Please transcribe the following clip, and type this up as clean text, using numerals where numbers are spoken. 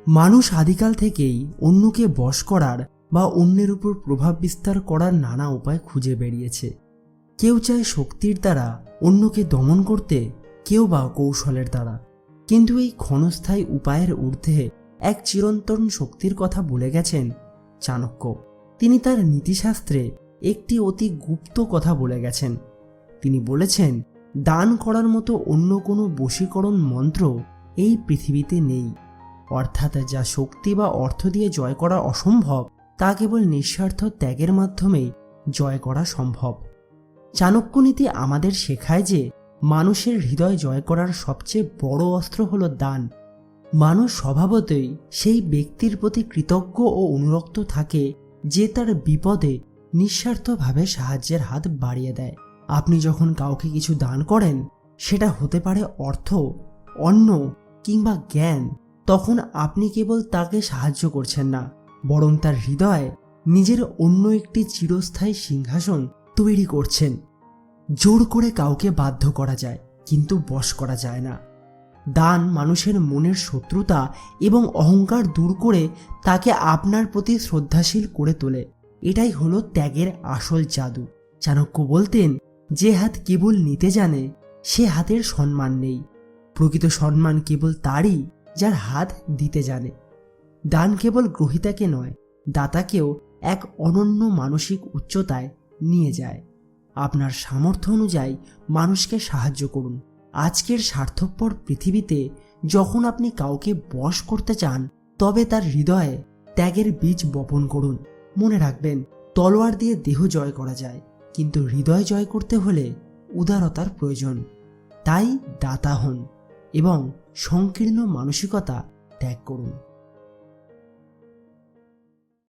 মানুষ আদিকাল থেকেই অন্যকে বশ করার বা অন্যের উপর প্রভাব বিস্তার করার নানা উপায় খুঁজে বেরিয়েছে। কেউ চায় শক্তির দ্বারা অন্যকে দমন করতে, কেউ বা কৌশলের দ্বারা। কিন্তু এই ক্ষণস্থায়ী উপায়ের ঊর্ধ্বে এক চিরন্তন শক্তির কথা বলে গেছেন চাণক্য। তিনি তার নীতিশাস্ত্রে একটি অতি গুপ্ত কথা বলে গেছেন। তিনি বলেছেন, দান করার মতো অন্য কোনো বশীকরণ মন্ত্র এই পৃথিবীতে নেই। অর্থাৎ যা শক্তি বা অর্থ দিয়ে জয় করা অসম্ভব, তা কেবল নিঃস্বার্থ ত্যাগের মাধ্যমেই জয় করা সম্ভব। চাণক্যনীতি আমাদের শেখায় যে মানুষের হৃদয় জয় করার সবচেয়ে বড় অস্ত্র হল দান। মানুষ স্বভাবতই সেই ব্যক্তির প্রতি কৃতজ্ঞ ও অনুরক্ত থাকে যে তার বিপদে নিঃস্বার্থভাবে সাহায্যের হাত বাড়িয়ে দেয়। আপনি যখন কাউকে কিছু দান করেন, সেটা হতে পারে অর্থ, অন্ন কিংবা জ্ঞান, তখন আপনি কেবল তাকে সাহায্য করছেন না, বরং তার হৃদয়ে নিজের অন্য একটি চিরস্থায়ী সিংহাসন তৈরি করছেন। জোর করে কাউকে বাধ্য করা যায়, কিন্তু বশ করা যায় না। দান মানুষের মনের শত্রুতা এবং অহংকার দূর করে তাকে আপনার প্রতি শ্রদ্ধাশীল করে তোলে। এটাই হলো ত্যাগের আসল জাদু। চাণক্য বলতেন, যে হাত কেবল নিতে জানে সে হাতের সম্মান নেই। প্রকৃত সম্মান কেবল তারই যার হাত দিতে জানে। দান কেবল গ্রহীতাকে নয়, দাতাকেও এক অনন্য মানসিক উচ্চতায় নিয়ে যায়। আপনার সামর্থ্য অনুযায়ী মানুষকে সাহায্য করুন। আজকের স্বার্থপর পৃথিবীতে যখন আপনি কাউকে বশ করতে চান, তবে তার হৃদয়ে ত্যাগের বীজ বপন করুন। মনে রাখবেন, তলোয়ার দিয়ে দেহ জয় করা যায়, কিন্তু হৃদয় জয় করতে হলে উদারতার প্রয়োজন। তাই দাতা হন এবং সংকীর্ণ মানসিকতা ত্যাগ করুন।